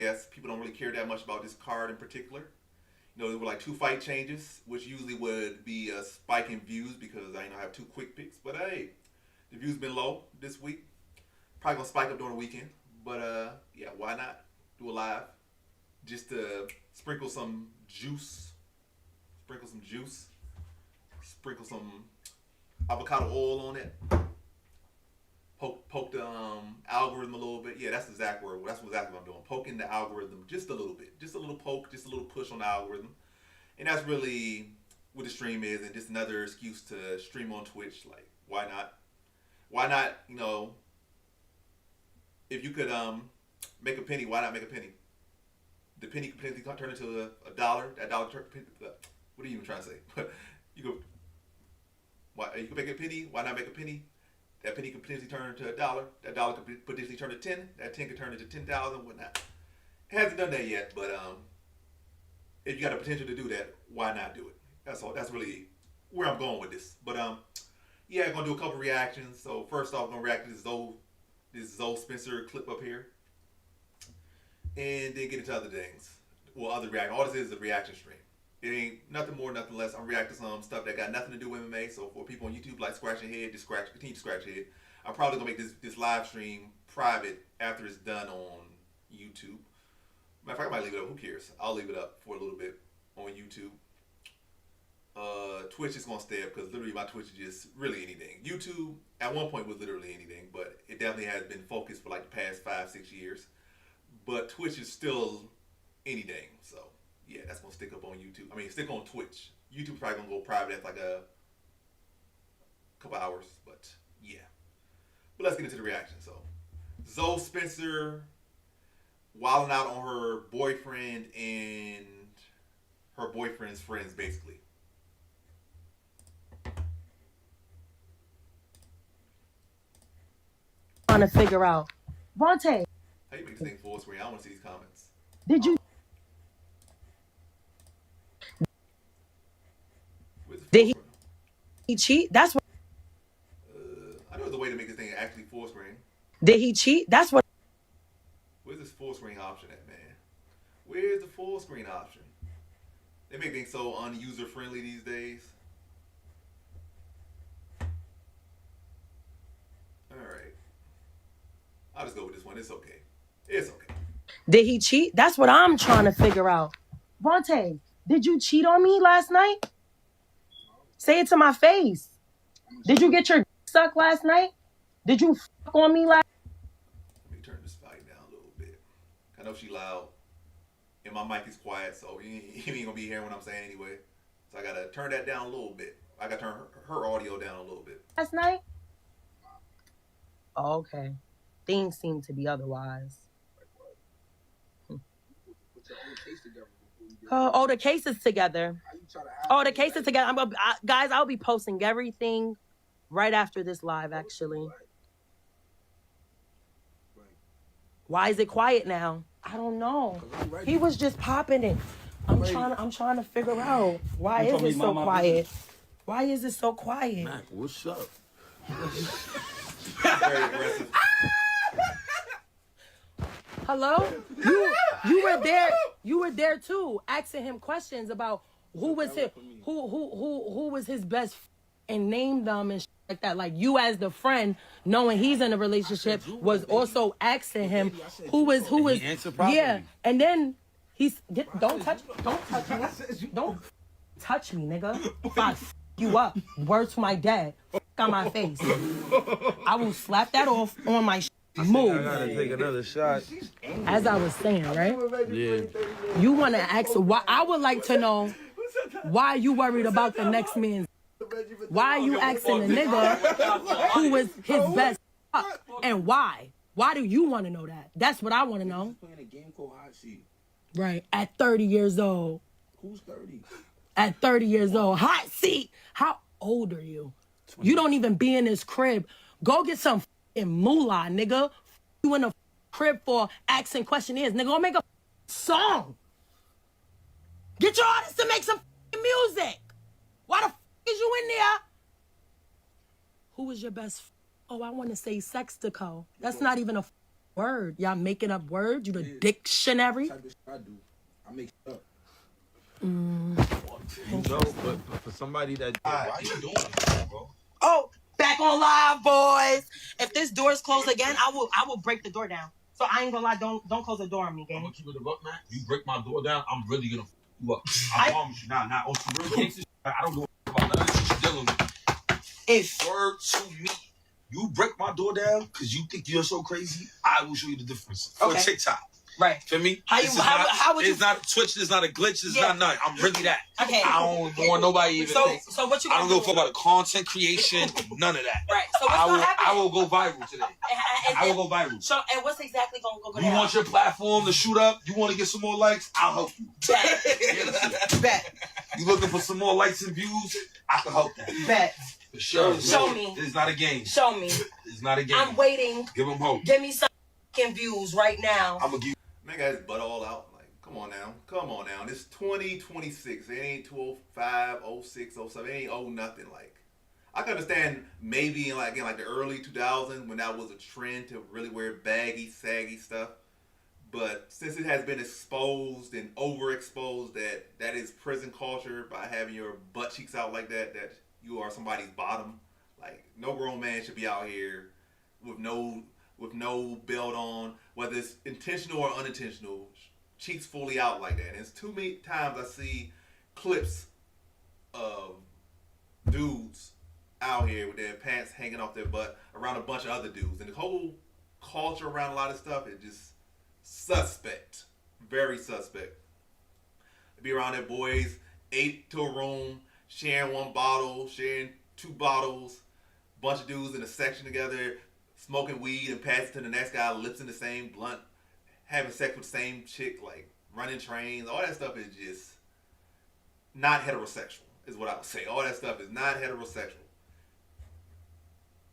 Yes, people don't really care that much about this card in particular. You know, there were like two fight changes, which usually would be a spike in views because I have two quick picks. But hey, the views been low this week. Probably gonna spike up during the weekend. But yeah, why not do a live just to sprinkle some juice, sprinkle some juice, sprinkle some avocado oil on it. Poke the algorithm a little bit. Yeah, that's the exact word. That's exactly what I'm doing. Poking the algorithm just a little bit, just a little poke, just a little push on the algorithm, and that's really what the stream is. And just another excuse to stream on Twitch. Like, why not? Why not? You know, if you could make a penny, why not make a penny? The penny could potentially turn into a dollar. That dollar, what are you even trying to say? But you could, why you could make a penny? Why not make a penny? That penny could potentially turn into a dollar. That dollar could potentially turn to 10. That 10 could turn into 10,000, whatnot. It hasn't done that yet, but if you got the potential to do that, why not do it? That's all. That's really where I'm going with this. But yeah, I'm gonna do a couple reactions. So first off, I'm gonna react to this Zoe Spencer clip up here, and then get into other things. Well, other reaction. All this is a reaction stream. It ain't nothing more, nothing less. I'm reacting to some stuff that got nothing to do with MMA. So for people on YouTube, like scratch your head, just continue to scratch your head. I'm probably gonna make this live stream private after it's done on YouTube. Matter of fact, I might leave it up. Who cares? I'll leave it up for a little bit on YouTube. Twitch is gonna stay up because literally my Twitch is just really anything. YouTube at one point was literally anything, but it definitely has been focused for like the past 5-6 years. But Twitch is still anything. So yeah, that's gonna stick up on YouTube. I mean, stick on Twitch. YouTube's probably gonna go private after like a couple hours, but yeah. But let's get into the reaction. So, Zoe Spencer wilding out on her boyfriend and her boyfriend's friends, basically. Trying to figure out, Vontae, How you make this thing full screen? I want to see these comments. did you Where's the full did screen? he cheat? That's what I know there's a way to make this thing actually full screen. did he cheat? That's what Where's this full screen option at, man? Where's the full screen option? They make things so unuser friendly these days. Alright. I'll just go with this one. It's okay. It's okay. did he cheat? That's what I'm trying to figure out. Vontae, did you cheat on me last night? Say it to my face. Did you get your sucked last night? Did you fuck on me last? Let me turn this volume down a little bit. I know she loud. And my mic is quiet, so you ain't gonna be hearing what I'm saying anyway. So I gotta turn that down a little bit. I gotta turn her audio down a little bit. Last night? Oh, okay. Things seem to be otherwise. Oh, the case is together. Oh, the case is together. Guys, I'll be posting everything right after this live, actually. Why is it quiet now? I don't know. He was just popping it. I'm trying to figure out why is it so quiet? Why is it so quiet? Mac, what's up? Very aggressive. Hello? You were there. You were there too, asking him questions about who was his best and name them and like that. Like you as the friend, knowing he's in a relationship, was also asking him who was yeah. And then don't touch me, nigga. If I you up, word to my dad, on my face. I will slap that off on my move. I gotta take another shot. As I was saying, right? Yeah. You want to ask why? I would like to know why you worried about the next man. Why you asking the nigga who was his best and why? Why do you want to know that? That's what I want to know. Playing a game called Hot Seat. Right, at 30 years old. Who's 30? At 30 years old. Hot seat. How old are you? 20. You don't even be in this crib. Go get some moolah, nigga. You in a crib for asking questionnaires, nigga. Go make a song. Get your artist to make some music. Why the is you in there? Who was your best? Oh, I want to say Sextico. That's not even a word. Y'all making up words. You the Yeah. dictionary. Type of shit I do. I make shit up. You know, but for somebody that why you doing this, bro? Oh, back on live, boys. If this door is closed again, I will break the door down. So I ain't gonna lie. Don't close the door on me, I'm gang. gonna keep it a buck, man. You break my door down, I'm really gonna f you up. I promise you. Nah, on some real gangster shit, I don't give a fuck about none of this shit you're dealing with. If Word to me. You break my door down because you think you're so crazy, I will show you the difference. For Okay. TikTok. right. Feel me? How would you? It's not a Twitch, it's not a glitch, it's not nothing. I'm really that. Okay. I don't want nobody even think. So what you? I don't give a fuck about the content creation, none of that. Right. So what's gonna happen? I will go viral today. I will go viral. So and what's exactly gonna go You down? want your platform to shoot up? You want to get some more likes? I'll help you. Bet. You looking for some more likes and views? I can help that. Bet. For sure. Show me. It's not a game. Show me. It's not a game. I'm waiting. Give them hope. Give me some fucking views right now. I'm gonna give. Man, got his butt all out. Like, come on now. This 2026. It ain't 205, 06, 07. It ain't nothing. Like, I can understand maybe in like the early 2000s when that was a trend to really wear baggy, saggy stuff. But since it has been exposed and overexposed that is prison culture by having your butt cheeks out like that you are somebody's bottom. Like, no grown man should be out here with no belt on, whether it's intentional or unintentional, cheeks fully out like that. And it's too many times I see clips of dudes out here with their pants hanging off their butt around a bunch of other dudes. And the whole culture around a lot of stuff is just suspect. Very suspect. Be around their boys, 8 to a room, sharing one bottle, sharing 2 bottles, bunch of dudes in a section together, smoking weed and passing to the next guy, lips in the same blunt, having sex with the same chick, like running trains. All that stuff is just not heterosexual, is what I would say. All that stuff is not heterosexual.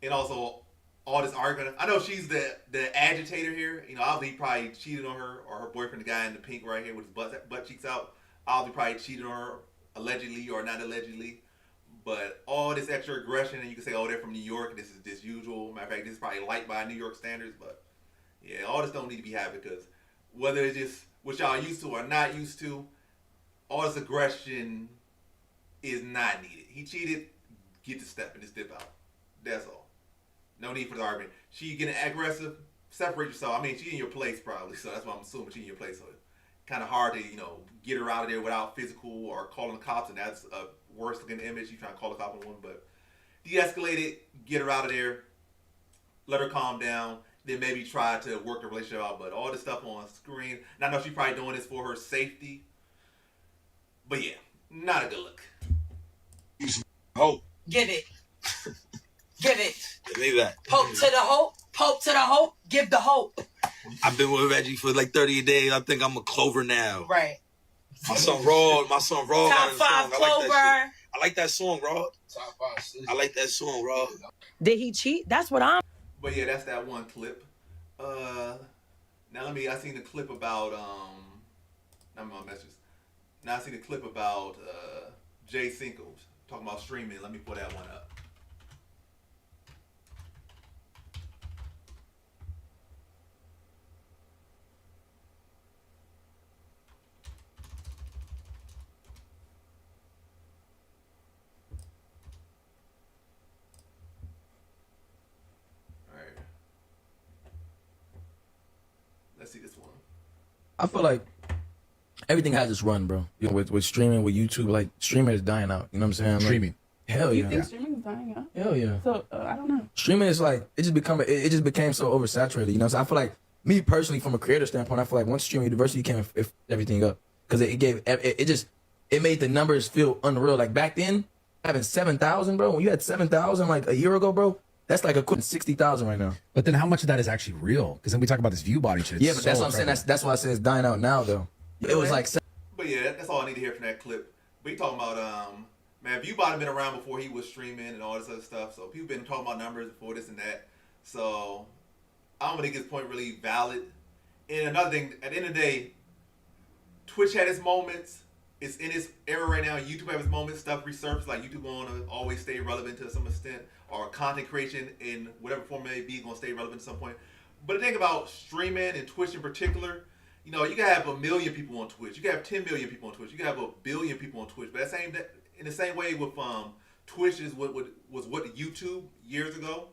And also, all this argument. I know she's the agitator here. You know, obviously he probably cheated on her, or her boyfriend, the guy in the pink right here with his butt cheeks out. Obviously probably cheated on her, allegedly or not allegedly. But all this extra aggression, and you can say, oh, they're from New York, this is disusual. Matter of fact, this is probably light by New York standards. But yeah, all this don't need to be happening, because whether it's just what y'all used to or not used to, all this aggression is not needed. He cheated, get the step and just dip out. That's all. No need for the argument. She getting aggressive, separate yourself. I mean, she in your place probably, so that's why I'm assuming she in your place. So it's kind of hard to, get her out of there without physical or calling the cops, and that's a worse looking image. You trying to call the cops on one, but de-escalate it, get her out of there, let her calm down, then maybe try to work the relationship out. But all this stuff on screen, and I know she's probably doing this for her safety, but yeah, not a good look. Hope. Give it. Give it. Give me that. Poke to the hope. Poke to the hope. Give the hope. I've been with Reggie for like 30 days. I think I'm a Clover now. Right. My son Rod Top got a song. 5 Clover. I like that shit. I like that song, Rod. Top 5 cities. I like that song, Rod. Did he cheat? That's what I'm. But yeah, that's that one clip. Now I seen the clip about not my messages. Now I seen the clip about Jay Cinco talking about streaming. Let me pull that one up. Let's see this one. I feel like everything has its run, bro. With streaming, with YouTube, like streaming is dying out. You know what I'm saying? Like, Streaming. Hell You yeah. think streaming is dying out? Hell yeah. So I don't know. Streaming is like it just became so oversaturated. You know, so I feel like me personally, from a creator standpoint, I feel like once streaming university came, it everything up, because it made the numbers feel unreal. Like back then, having 7,000, bro. When you had 7,000 like a year ago, bro, that's like a 60,000 right now. But then how much of that is actually real? Because then we talk about this view body shit. Yeah, but that's what I'm saying. That's why I say it's dying out now, though. It was like. But yeah, that's all I need to hear from that clip. We talking about man, Viewbot been around before he was streaming and all this other stuff. So people been talking about numbers before this and that. So I don't think his point really valid. And another thing, at the end of the day, Twitch had its moments. It's in its era right now. YouTube has its moments. Stuff resurfaces, like YouTube going to always stay relevant to some extent, or content creation in whatever form it may be going to stay relevant at some point. But the thing about streaming and Twitch in particular, you know, you can have 1 million people on Twitch. You can have 10 million people on Twitch. You can have 1 billion people on Twitch. But in the same way with Twitch is what YouTube years ago.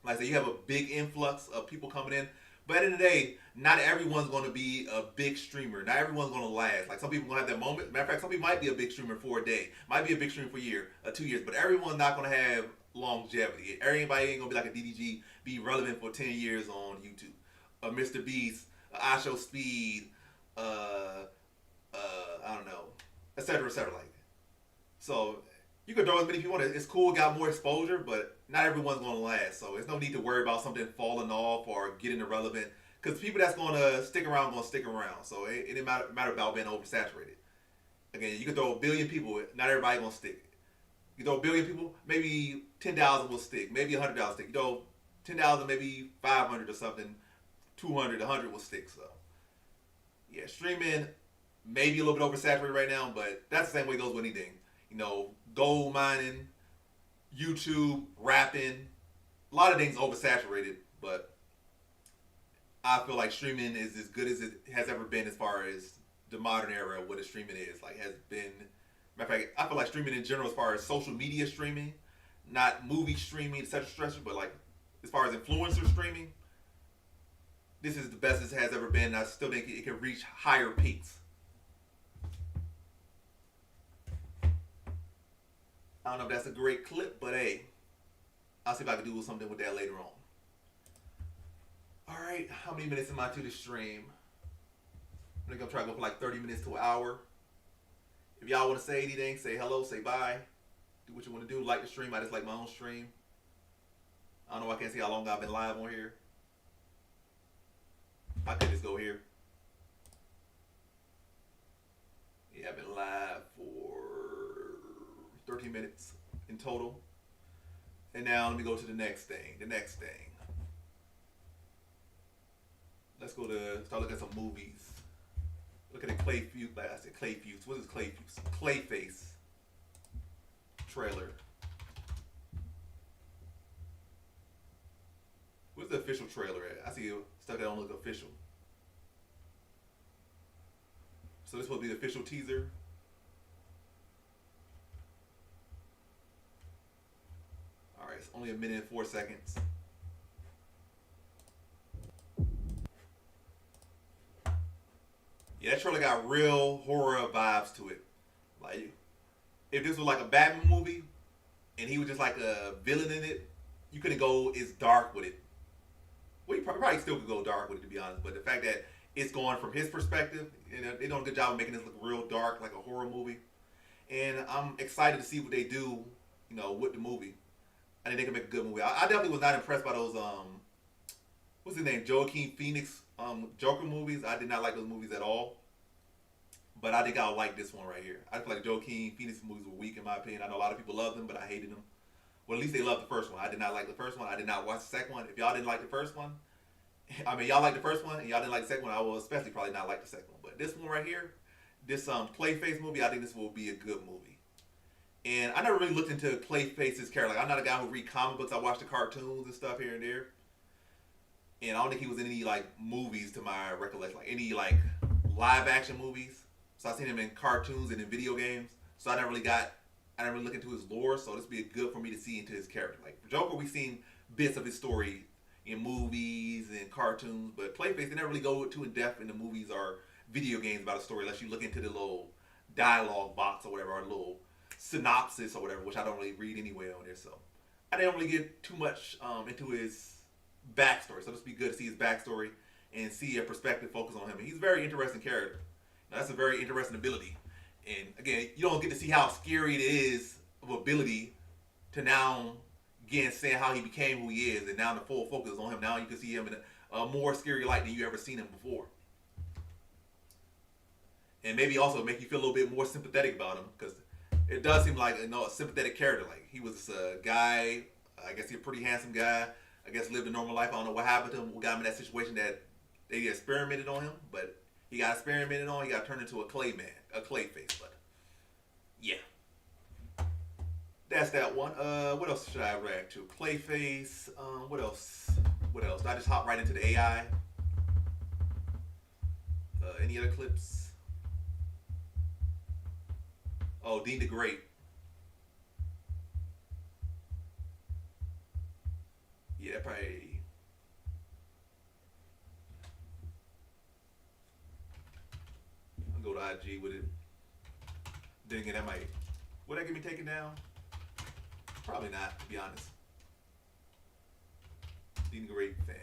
Like I said, you have a big influx of people coming in. But at the end of the day, not everyone's going to be a big streamer. Not everyone's going to last. Like some people going to have that moment. Matter of fact, some people might be a big streamer for a day. Might be a big streamer for a year, 2 years. But everyone's not going to have longevity. Everybody ain't going to be like a DDG, be relevant for 10 years on YouTube. A Mr. Beast, I Show Speed, I don't know, etc., etc. like that. So you can throw as many people on it. It's cool, got more exposure, but not everyone's going to last. So there's no need to worry about something falling off or getting irrelevant. Because people that's going to stick around going to stick around. So it didn't matter about being oversaturated. Again, you can throw 1 billion people, not everybody going to stick. You throw 1 billion people, maybe 10,000 will stick, maybe 100,000 stick. You throw 10,000, maybe 500 or something, 200, 100 will stick. So yeah, streaming may be a little bit oversaturated right now, but that's the same way it goes with anything. You know, gold mining, YouTube, rapping, a lot of things oversaturated, but I feel like streaming is as good as it has ever been as far as the modern era of what a streaming is. Like, has been, matter of fact, I feel like streaming in general as far as social media streaming, not movie streaming, etc., but like as far as influencer streaming, this is the best it has ever been, and I still think it can reach higher peaks. I don't know if that's a great clip, but hey, I'll see if I can do something with that later on. Alright, how many minutes am I to the stream? I think I'm trying to go for like 30 minutes to an hour. If y'all want to say anything, say hello, say bye. Do what you want to do. Like the stream. I just like my own stream. I don't know, I can't see how long I've been live on here. I could just go here. Yeah, I've been live for 13 minutes in total. And now let me go to the next thing. Let's go to start looking at some movies. Look at the Clayface. Like I said, Clayface. What is Clayface? Clayface trailer. Where's the official trailer at? I see stuff that don't look official. So this will be the official teaser. Alright, it's only 1 minute and 4 seconds. Yeah, that trailer got real horror vibes to it. Like, if this was like a Batman movie, and he was just like a villain in it, you couldn't go as dark with it. Well, you probably still could go dark with it, to be honest. But the fact that it's going from his perspective, you know, they done a good job of making this look real dark, like a horror movie. And I'm excited to see what they do, you know, with the movie. I think they can make a good movie. I definitely was not impressed by those, what's his name, Joaquin Phoenix Joker movies. I did not like those movies at all. But I think I'll like this one right here. I feel like Joaquin Phoenix movies were weak in my opinion. I know a lot of people love them, but I hated them. Well, at least they loved the first one. I did not like the first one. I did not watch the second one. If y'all didn't like the first one, I mean, y'all liked the first one and y'all didn't like the second one, I will especially probably not like the second one. But this one right here, this Clayface movie, I think this will be a good movie. And I never really looked into Clayface's character. Like, I'm not a guy who read comic books. I watch the cartoons and stuff here and there. And I don't think he was in any, like, movies to my recollection. Like, any, like, live action movies. So I've seen him in cartoons and in video games. So I never really look into his lore. So this would be good for me to see into his character. Like, for Joker, we've seen bits of his story in movies and cartoons. But Clayface, they never really go too in depth in the movies or video games about a story unless you look into the little dialogue box or whatever, or the little synopsis or whatever, which I don't really read anyway on there. So I didn't really get too much into his backstory. So this would be good to see his backstory and see a perspective focus on him. And he's a very interesting character. Now, that's a very interesting ability. And again, you don't get to see how scary it is of ability to now, again, saying how he became who he is. And now the full focus is on him. Now you can see him in a more scary light than you ever seen him before. And maybe also make you feel a little bit more sympathetic about him, because it does seem like, you know, a sympathetic character. Like, he was a guy, I guess he's a pretty handsome guy, I guess lived a normal life. I don't know what happened to him, what got him in that situation that they experimented on him, but he got experimented on, he got turned into a clay man, a Clayface. But yeah, that's that one. What else should I react to? Clayface. What else? What else? I just hop right into the AI. Any other clips? Oh, Dean the Great. Yeah, probably. I'll go to IG with it. Then again, that might. Would that get me taken down? Probably not, to be honest. Dean the Great fan.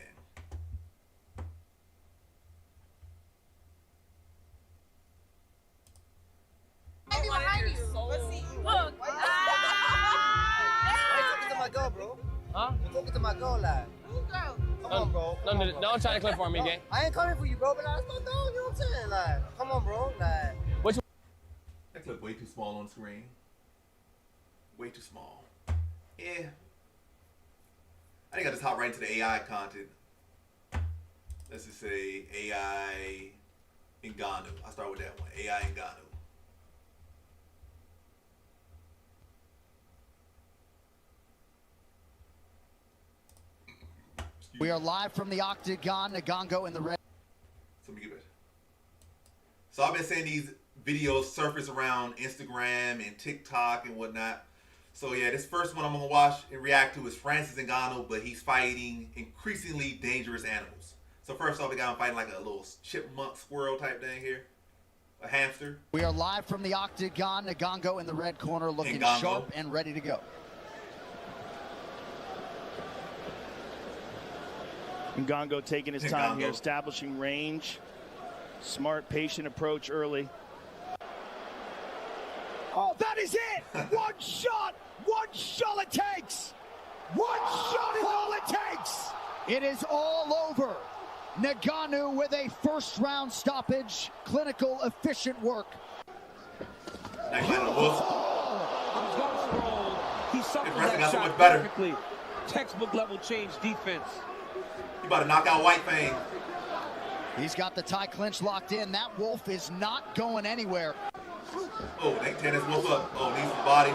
Look. Talking to my girl, bro. Huh? I'm talking to my girl, lad. Come on, bro. Don't try to clip for me, gang. I ain't coming for you, bro, but that's my dog, you know what I'm saying? Like, come on, bro. Like, That clip way too small on screen. Way too small. Yeah. I think I just hop right into the AI content. Let's just say AI Ngannou. I'll start with that one. AI Ngannou. We are live from the Octagon. Ngannou in the red. So let me get it. So I've been seeing these videos surface around Instagram and TikTok and whatnot. So yeah, this first one I'm gonna watch and react to is Francis Ngannou, but he's fighting increasingly dangerous animals. So first off, we got him fighting like a little chipmunk squirrel type thing here, a hamster. We are live from the Octagon. Ngannou in the red corner, looking Ngannou. sharp and ready to go. Ngannou taking his time here, establishing range. Smart, patient approach early. Oh, that is it! One shot it takes! One shot is all it takes! It is all over. Ngannou with a first-round stoppage. Clinical, efficient work. Next line of the wolf. He suffered His wrestling that got so shot much better. perfectly. Textbook level change defense. You about to knock out White Fang. He's got the tie clinch locked in. That wolf is not going anywhere. Oh, they tear this wolf up. Oh, needs the body.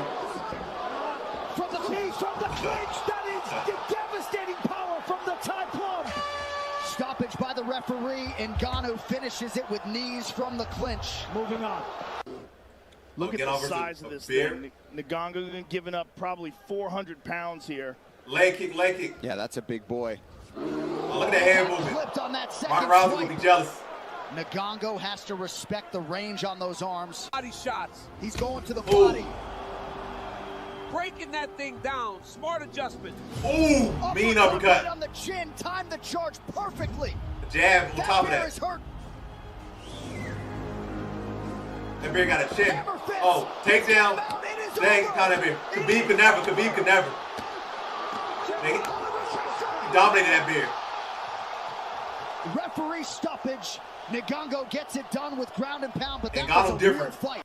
From the knees, from the clinch, that is the devastating power from the tie plum. Stoppage by the referee. Ngannou finishes it with knees from the clinch. Moving on. Look at the size of this thing. Ngannou giving up probably 400 pounds here. Leg kick, leg kick. Yeah, that's a big boy. Oh, look at that hand movement. Flipped on that Ronda second Rousey swipe. will be jealous. Ngannou has to respect the range on those arms. Body shots. He's going to the body. Breaking that thing down. Smart adjustment. Ooh, mean uppercut. Right on the chin, timed the charge perfectly. The jab on top of bear that. is hurt. That bear got a chin. Oh, takedown. Dang, caught that bear. Khabib could never. Khabib could never. He dominated that bear. Referee stoppage. Ngannou gets it done with ground and pound, but that Ngannou was a real different. fight.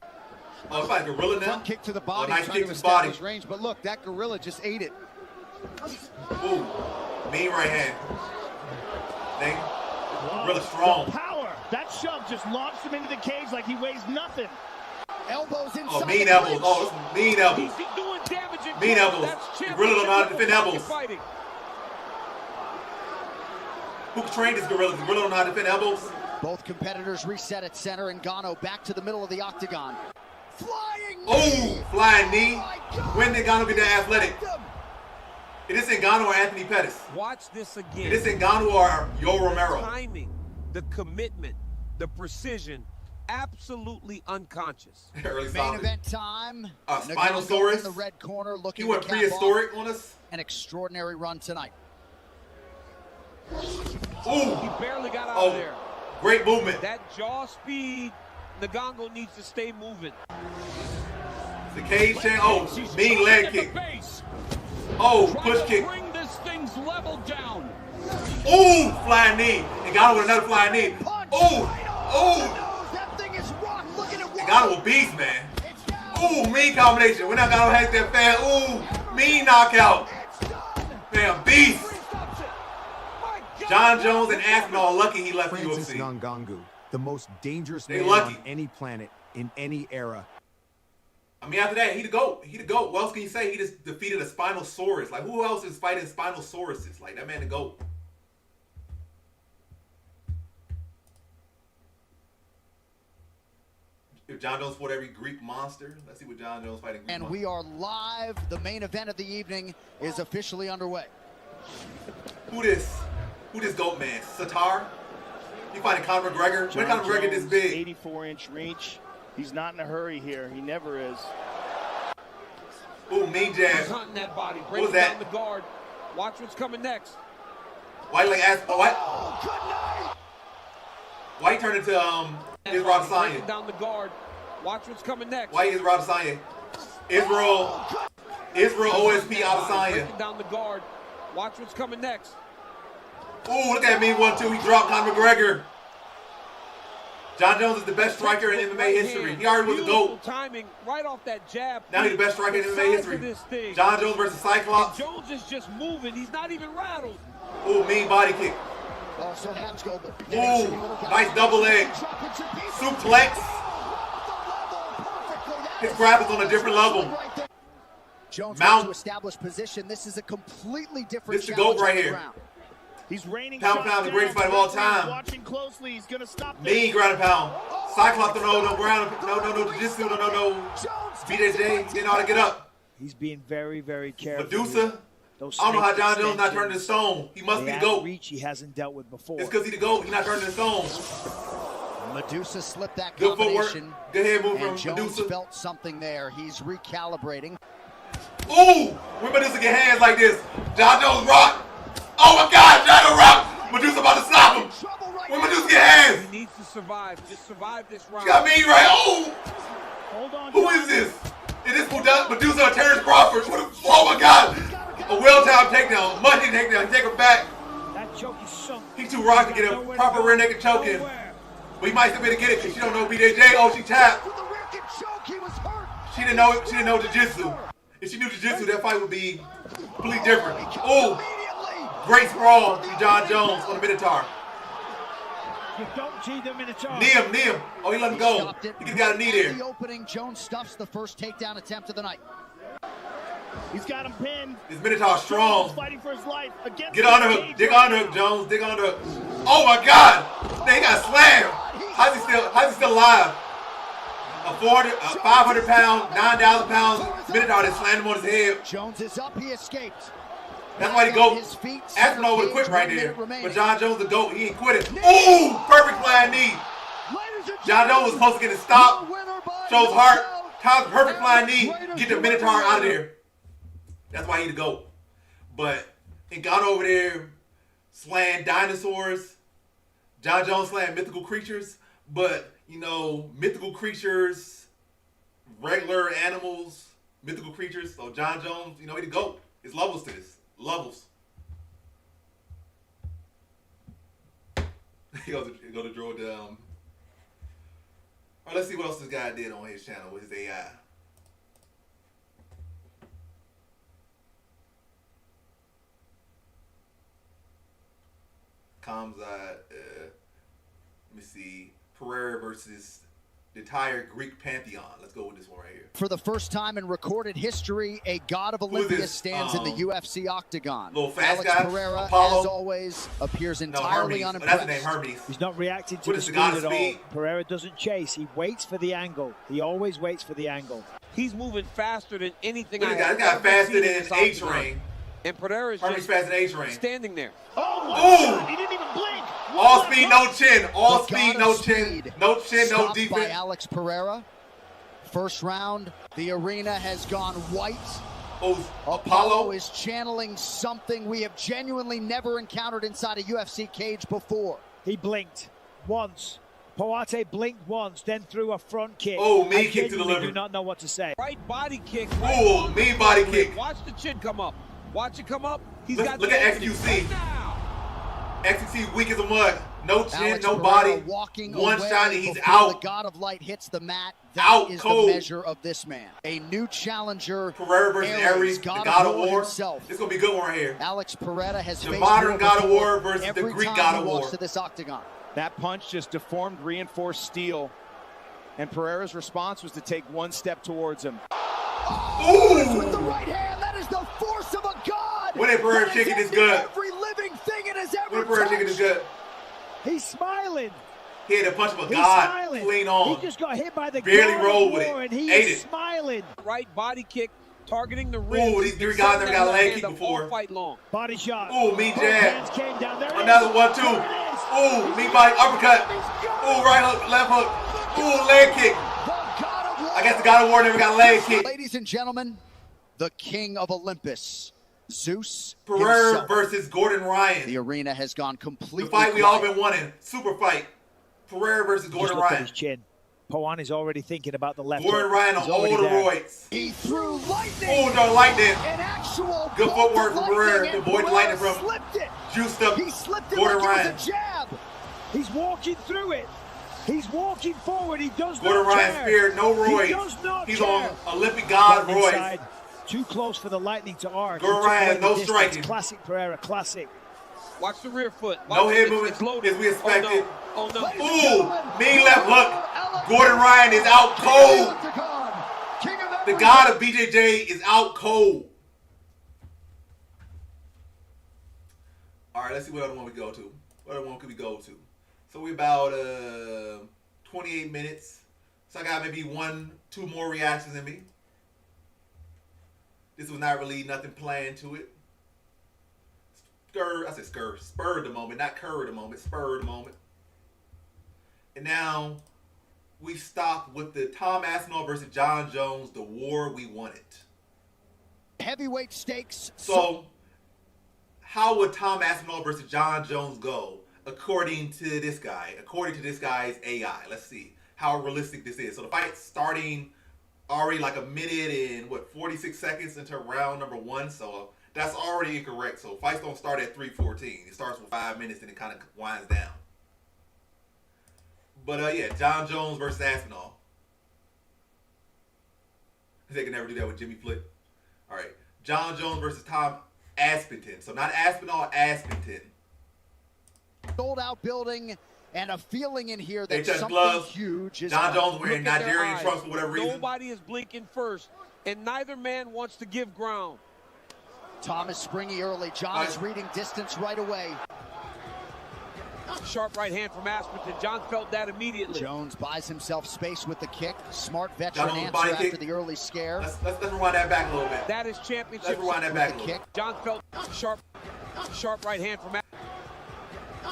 Oh, it's like a gorilla now. Front kick to the body, Oh, nice trying kick to to the body. establish range. But look, that gorilla just ate it. Ooh, mean right hand. Dang, gorilla strong. Power. That shove just launched him into the cage like he weighs nothing. Elbows inside. Oh, mean the elbows. clinch. Oh, it's mean elbows. He's doing damage in Mean close. elbows. That's The gorilla don't know how to defend championship elbows. fighting. Who can train this gorilla? The gorilla don't know how to defend elbows. Both competitors reset at center. Ngannou back to the middle of the octagon. Flying knee. Oh, flying knee. My God. When did Ngannou get that athletic? Is this Ngannou or Anthony Pettis? Watch this again. Is this Ngannou or Yo Romero? Timing, the commitment, the precision, absolutely unconscious. Early Main solid. event time. Spinosaurus. Ngannou in the red corner He looking went to cap prehistoric off on us. an extraordinary run tonight. Ooh, He barely got out Oh. of there. great movement. That jaw speed, Ngannou needs to stay moving. The cage chain. Oh, She's mean trying leg to get kick. the base. Oh, Trying push to kick. Bring this thing's level down. Ooh, flying knee. Ngannou with another flying knee. Punch. Ooh, Right ooh. on the nose. That thing is rocked. Look at it. Ngannou a beast, man. It's down. Ooh, mean combination. When Ngannou has that fan. Ooh, mean knockout. It's done. Man, beast. Stops it. My God. John Jones and Aspinall lucky he left the Francis UFC. Ngannou, the most dangerous They man lucky. on any planet in any era. I mean, after that, he the GOAT. He the GOAT. What else can you say? He just defeated a Spinosaurus. Like, who else is fighting Spinosauruses? Like, that man the GOAT. If John Jones fought every Greek monster, let's see what John Jones fighting Greek And monster. we are live. The main event of the evening is officially underway. Who this GOAT man? Satar? He fighting Conor McGregor? When Conor McGregor this big? 84-inch reach. He's not in a hurry here. He never is. Ooh, mean jab. He's hunting that body. What was that? Down the guard. Watch what's coming next. Why you like ask? Why he turned into Israel Adesanya? Down the guard. Watch what's coming next. Why Israel Adesanya? Israel OSP Adesanya. Breaking down the guard. Watch what's coming next. Ooh, look at me 1-2. He dropped Conor McGregor. John Jones is the best striker in MMA history. He already was a GOAT. Timing right off that jab. Now he's the best striker in MMA history. John Jones versus Cyclops. And Jones is just moving. He's not even rattled. Ooh, mean body kick. Ooh, nice double leg. Suplex. His grab is on a different level. Jones Mount to establish position. This is a completely different This is the GOAT right here. He's raining Pound for pound, the greatest fight of all time. Watching closely. He's gonna stop. Mean ground and pound. Cyclops don't know no ground, no jiu-jitsu, no BJJ. Didn't know how to get up. He's being very, very careful. Medusa. I don't know how John Jones not turning to stone. He must be the GOAT. Reach he hasn't dealt with before. It's because he's the GOAT. He's not turning to stone. Medusa slipped that Good footwork. combination. Good head move And from Jones Medusa. felt something there. He's recalibrating. Ooh! When Medusa get hands like this, John Jones rock. Oh my God, John Jones rock. Medusa about to stop him. When Medusa get hands. He needs to survive. Just survive this round. She got me right. Oh! Hold on. Who is this? Is this Medusa or Terrence Crawford? Oh my God! A well-timed takedown, money takedown. He take her back. That choke is sunk. He's too rocked to get a proper rear naked choke in. But he might still be able to get it because she don't know BJJ. Oh, she tapped. She didn't know jiu-jitsu. If she knew jiu-jitsu, that fight would be completely different. Oh, great sprawl from John Jones on the Minotaur. You don't see the Minotaur. Knee him. Oh, he let him go. He just got a knee there. The opening, Jones stuffs the first takedown attempt of the night. He's got him pinned. This Minotaur strong. Fighting for his life. Get on the hook. Dig on the hook, Jones. Dig on the hook. Oh my God! He got slammed. How's he still alive? A 500 pound, 9,000 pounds Minotaur that slammed him on his head. Jones is up. He escaped. That's why he go. Aspinall would have quit right there. But John Jones the GOAT. He ain't quit it. Ooh! Perfect flying knee. John Jones was supposed to get a stop. Shows heart. Tom's perfect flying knee. Get the Minotaur out of there. That's why he the GOAT. But he got over there slaying dinosaurs. John Jones slaying mythical creatures. But, you know, mythical creatures, regular animals, mythical creatures. So John Jones, you know, he the GOAT. There's levels to this. Levels. He goes to draw down. All right, let's see what else this guy did on his channel with his AI. Let me see. Pereira versus the entire Greek pantheon. Let's go with this one right here. For the first time in recorded history, a god of Olympia stands in the UFC octagon. Little fast Alex guy, Pereira, Apollo. as always, appears entirely Hermes. unimpressed. That's the name, Hermes. He's not reacting to What the is the speed god of at all. speed? Pereira doesn't chase. He waits for the angle. He always waits for the angle. He's moving faster than anything Look I at have this guy ever faster seen in than this octagon. H-Rain. And Pereira's Hermes just faster than H-Rain. standing there. Oh, he didn't even blink. All speed, no chin. All The speed, god no of chin. speed. No chin, no Stopped by defense. Alex Pereira. First round, the arena has gone white. Oh, Apollo is channeling something we have genuinely never encountered inside a UFC cage before. He blinked once. Poate blinked once, then threw a front kick. Oh, mean I kick to the genuinely liver. do not know what to say. Right body kick. Ooh, mean body kick. Watch the chin come up. Watch it come up. He's Look got at the XQC. right now. XQC weak as a mud. No chin, Alex no Pereira body. walking One away shot and he's before out. The god of light hits the mat. That Out is cold. the measure of this man. A new challenger. Pereira versus Ares, the God of War. Himself. It's gonna be a good one right here. Alex Pereira has The faced modern war God of before War versus the every Greek time God he of walks War. to this octagon. That punch just deformed reinforced steel. And Pereira's response was to take one step towards him. Ooh! With the right hand, that is the force of a god. When that Pereira chicken is good. Every living thing it has ever When Pereira chicken is touched. good. He's smiling. He had a punch of a He's god smiling. clean on. He just got hit by the Barely God rolled of with War, it. and he Ate is it. smiling. Right body kick, targeting the ribs. Ooh, these three guys never got a leg kick before. All fight long. Body shot. Ooh, mean Both jab. hands came down. There it Another is. one, too. There it is. Ooh, mean body uppercut. Ooh, right hook, left hook. Ooh, leg kick. The God of War. I guess the God of War never got a leg kick. Ladies and gentlemen, the King of Olympus, Zeus Pereira himself. versus Gordon Ryan. The arena has gone The completely fight we all quiet. been wanting. Super fight. Pereira versus Gordon Just look at Ryan. his chin. Poan is already thinking about the left. Gordon hook. Ryan on He's all the already there. roids. He threw lightning. Oh, no, lightning. An actual Good bolt footwork of from Pereira lightning, to and avoid the lightning Pereira from slipped it. juiced up He slipped it Gordon like Ryan. it was a jab. He's walking through it. He's walking forward. He does Gordon not Ryan care. spared no He roids. does not He's care. on Olympic God Right roids. inside. Too close for the lightning to arc. Gordon He took Ryan away has no the distance. striking. Classic Pereira, classic. Watch the rear foot. No Watch head it. movement It's loaded. as we expected. Oh, no. Oh, no. Ooh, mean left hook. Gordon Ryan is out cold. The God of BJJ is out cold. All right, let's see what other one we go to. What other one could we go to? So we about 28 minutes. So I got maybe 1-2 more reactions in me. This was not really nothing planned to it. Spurred the moment, not curved the moment, spurred the moment. And now we stop with the Tom Aspinall versus John Jones, the war we wanted. Heavyweight stakes. So, how would Tom Aspinall versus John Jones go according to this guy? According to this guy's AI. Let's see how realistic this is. So the fight's starting already like a minute and 46 seconds into round number 1. So that's already incorrect. So fights don't start at 3:14. It starts with 5 minutes and it kind of winds down. But yeah, John Jones versus Aspinall. They can never do that with Jimmy Flip. All right, John Jones versus Tom Aspinton. So not Aspinall, Aspinton. Sold out building and a feeling in here They that touch something gloves. huge is John coming. Jones wearing Look at their Nigerian eyes. trunks for whatever reason. Nobody is blinking first, and neither man wants to give ground. Tom is springy early. John is reading distance right away. Sharp right hand from Aspinton. John felt that immediately. Jones buys himself space with the kick. Smart John veteran Jones answer body after kick. the early scare. Let's rewind that back a little bit. That is championship. Let's rewind that back a The little kick. bit. John felt sharp right hand from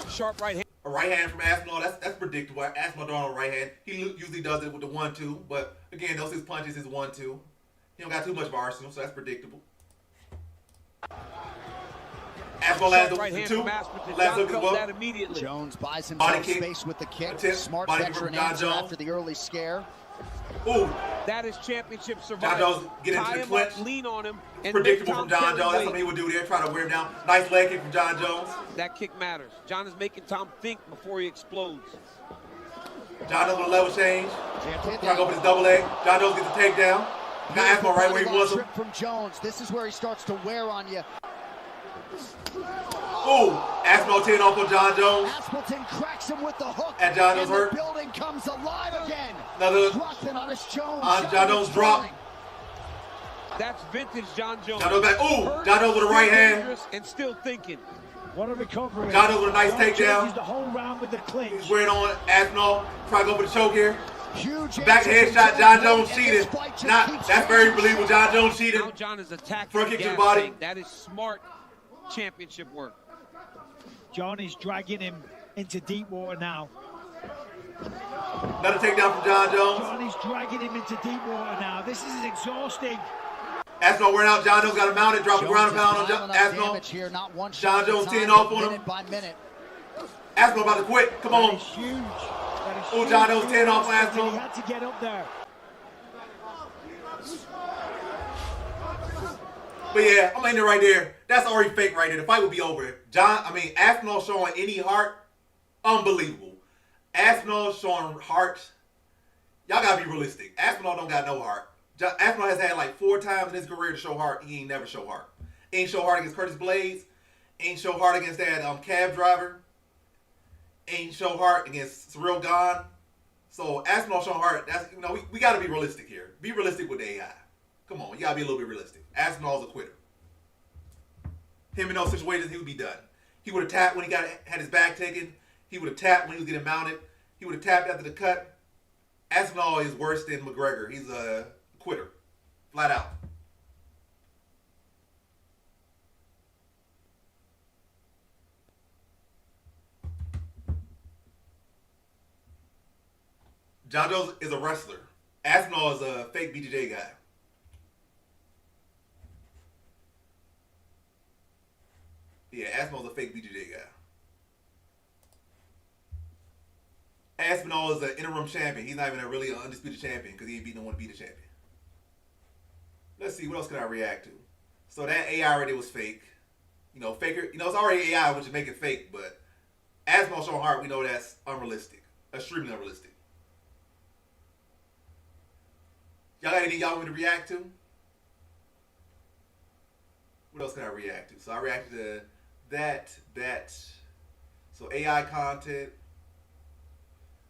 sharp right hand. A right hand from Aspinall, that's predictable. Aspinall throwing a right hand. He usually does it with the 1-2, but again, those his punches is 1-2. He don't got too much of arsenal, so that's predictable. Aspinall lands Right the hand 2. from Aspinton. Lands John up as felt well. that immediately. Jones buys Body himself kick. space with the kick. Attempt. Smart Body kick veteran from John answer Jones. after the early scare. Ooh, That is championship John survival. Jones get into Tie the him clinch. up, lean on him, and Predictable make from Tom John carry Jones. That's weight. something he would do there, try to wear him down. Nice leg kick from John Jones. That kick matters. John is making Tom think before he explodes. John Jones with a level change. Hit Trying to go for his double leg. John Jones gets the takedown. Got Aspinall right where he wants him. Trip from Jones. This is where he starts to wear on you. Ooh, Aspinall teeing off on John Jones. Aspleton cracks him with the hook. And John Jones and hurt. the building comes alive again. Another Dropping on his Jones. John Jones drop. That's vintage John Jones. John Jones back. Ooh, Hurt, John Jones with a right still hand. dangerous, and still thinking. What a recovery. John Jones with a nice John takedown. changes the whole round with the clinch. He's wearing on Aspinall. Try to go for the choke here. Huge Back answer headshot. from John Jones and this cheated. fight just Not. keeps That's very rising. believable. John Jones cheated. Now John is attacking Front kick to the gas body. tank. That is smart championship work. John is dragging him into deep water now. Another takedown from John Jones. John is dragging him into deep water now. This is exhausting. Aspinall wearing out. John Jones got him mounted. Drop a Jones ground is and pound on piling up Aspinall. damage here, not one John shot at a Jones time, teeing off but on him. minute by minute. Aspinall about to quit. Come That on. is huge. That is Oh, huge. John Jones teeing off on Aspinall. He had to get up there. But yeah, I'm laying it right there. That's already fake right there. The fight would be over. Aspinall showing any heart, unbelievable. Aspinall showing heart. Y'all gotta be realistic. Aspinall don't got no heart. Aspinall has had like 4 times in his career to show heart. He ain't never show heart. Ain't show heart against Curtis Blades. Ain't show heart against that cab driver. Ain't show heart against Cyril Gahn. So Aspinall showing heart. That's we gotta be realistic here. Be realistic with the AI. Come on, you gotta be a little bit realistic. Aspinall's a quitter. Him in those situations, he would be done. He would have tapped when he had his back taken. He would have tapped when he was getting mounted. he would have tapped after the cut. Aspinall is worse than McGregor. He's a quitter, flat out. John Jones is a wrestler. Aspinall is a fake BJJ guy. Yeah, Aspinall's a fake BJJ guy. Aspinall is an interim champion. He's not even really an undisputed champion because he ain't beat no one to be the champion. Let's see, what else can I react to? So that AI already was fake. You know, faker. You know, it's already AI, which is making it fake, but Aspinall Sean Hart, we know that's unrealistic. Extremely unrealistic. Y'all got anything y'all want me to react to? What else can I react to? So I reacted to that. So AI content.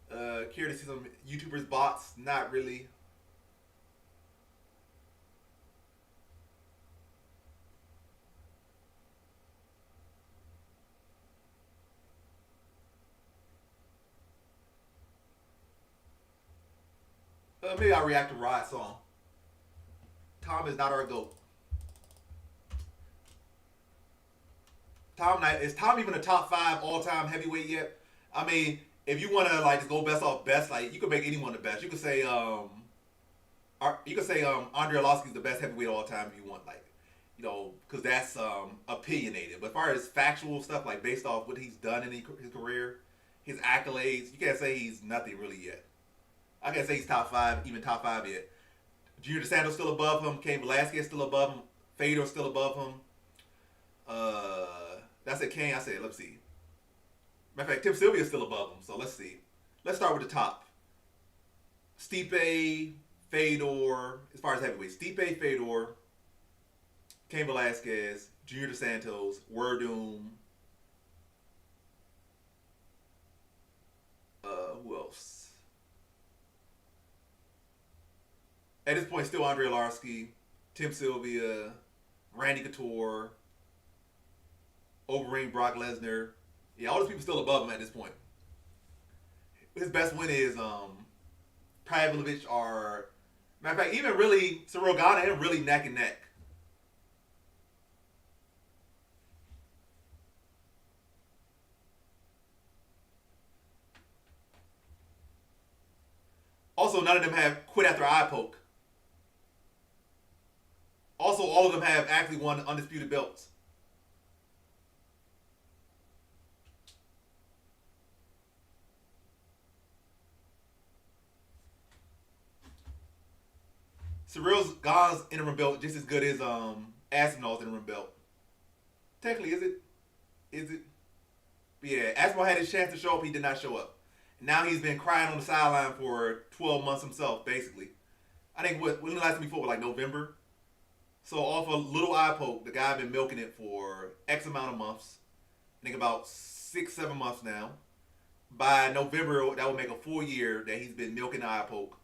Care to see some YouTubers bots? Not really. Maybe I'll react to Rod's song. Tom is not our GOAT. Is Tom even a top 5 all-time heavyweight yet? I mean, if you want to like just go best off best, like you could make anyone the best. You could say Andre Arlovski's the best heavyweight of all time if you want, like, you know, because that's opinionated. But as far as factual stuff, like based off what he's done in his career, his accolades, you can't say he's nothing really yet. I can't say he's top 5, even top 5 yet. Junior DeSanto's still above him. Cain Velasquez still above him. Fedor's still above him. That's it. Cain. I said, let's see. Matter of fact, Tim Sylvia's still above him. So let's see. Let's start with the top. Stipe, Fedor. As far as heavyweight, Stipe, Fedor, Cain Velasquez, Junior DeSantos, Werdum. Who else? At this point, still Andre Arlovski, Tim Sylvia, Randy Couture, Overeem, Brock Lesnar. Yeah, all those people still above him at this point. His best win is Pavlovich or, matter of fact, even really Cyril Gane and him really neck and neck. Also, none of them have quit after eye poke. Also, all of them have actually won undisputed belts. Cyril Gane's interim belt just as good as Aspinall's interim belt. Technically, is it? Is it? But yeah, Aspinall had his chance to show up. He did not show up. Now he's been crying on the sideline for 12 months himself, basically. I think when the last time he fought was like November. So off a little eye poke, the guy been milking it for X amount of months. I think about 6-7 months now. By November, that would make a full year that he's been milking the eye poke.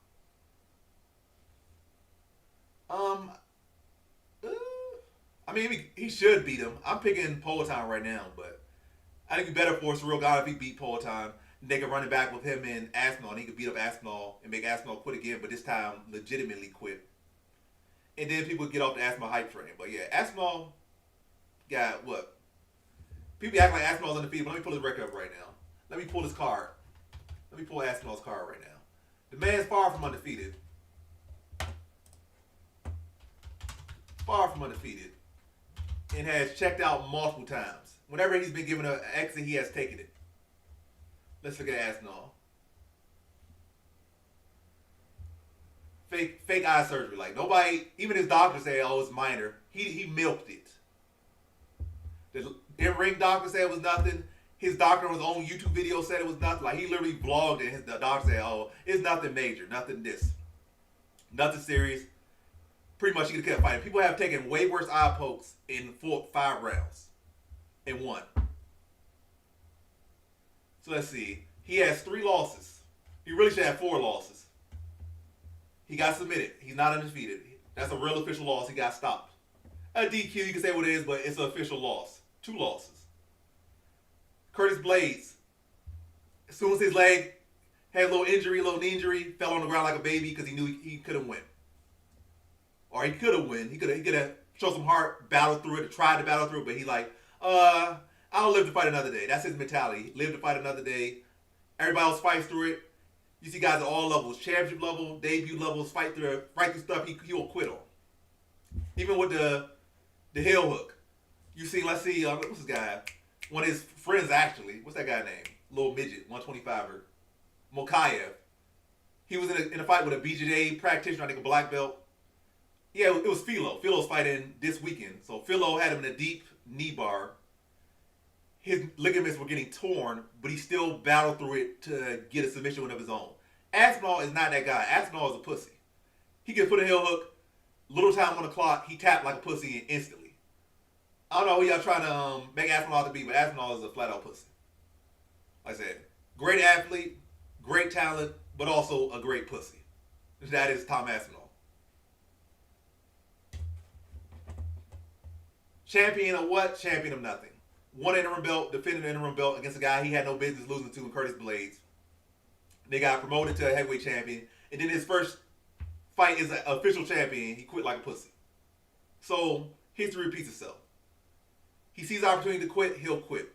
I mean, he should beat him. I'm picking Poatan right now, but I think it'd be better for Cyril Gane if he beat Poatan. They could run it back with him and Aspinall, and he could beat up Aspinall and make Aspinall quit again, but this time legitimately quit. And then people get off the Aspinall hype train. But yeah, Aspinall got what? People act like Aspinall's undefeated, but let me pull his record up right now. Let me pull his card. Let me pull Aspinall's card right now. The man's far from undefeated. Far from undefeated. And has checked out multiple times. Whenever he's been given an exit, he has taken it. Let's look at Aspinall. Fake eye surgery. Like nobody, even his doctor said, "Oh, it's minor." He milked it. The in-ring doctor said it was nothing. His doctor on his own YouTube video said it was nothing. Like he literally vlogged it. The doctor said, "Oh, it's nothing major, nothing this, nothing serious." Pretty much he could have kept fighting. People have taken way worse eye pokes in 5 rounds and won. So let's see. He has 3 losses. He really should have 4 losses. He got submitted. He's not undefeated. That's a real official loss. He got stopped. A DQ, you can say what it is, but it's an official loss. 2 losses. Curtis Blades. As soon as his leg had a little knee injury, fell on the ground like a baby because he knew he couldn't win. Or he could have won. He could have showed some heart, battled through it, tried to battle through it, but he like, I'll live to fight another day. That's his mentality. Live to fight another day. Everybody else fights through it. You see guys at all levels, championship level, debut levels, fight through stuff he will quit on. Even with the heel hook. You see, let's see, what's this guy? One of his friends, actually. What's that guy name? Little midget, 125er. Mokayev. He was in a fight with a BJJ practitioner, I think a black belt. Yeah, it was Philo. Philo's fighting this weekend. So Philo had him in a deep knee bar. His ligaments were getting torn, but he still battled through it to get a submission win of his own. Aspinall is not that guy. Aspinall is a pussy. He can put a heel hook, little time on the clock, he tapped like a pussy instantly. I don't know who y'all trying to make Aspinall to be, but Aspinall is a flat out pussy. Like I said, great athlete, great talent, but also a great pussy. That is Tom Aspinall. Champion of what? Champion of nothing. Won an interim belt, defended an interim belt against a guy he had no business losing to in Curtis Blades. They got promoted to a heavyweight champion. And then his first fight as an official champion, he quit like a pussy. So, history repeats itself. He sees the opportunity to quit, he'll quit.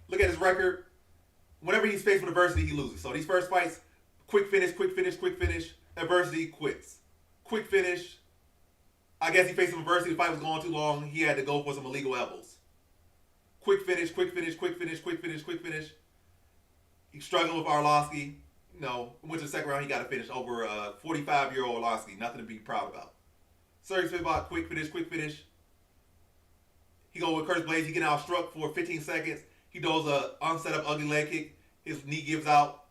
Look at his record. Whenever he's faced with adversity, he loses. So these first fights, quick finish, quick finish, quick finish. Adversity, quits. Quick finish. I guess he faced some adversity. The fight was going too long. He had to go for some illegal elbows. Quick finish, quick finish, quick finish, quick finish, quick finish. He's struggling with Arlovsky. Went to the second round. He got to finish over a 45-year-old Arlovsky. Nothing to be proud about. Sergey Spivak, quick finish, quick finish. He goes with Curtis Blades. He get out struck for 15 seconds. He does a unset up ugly leg kick. His knee gives out.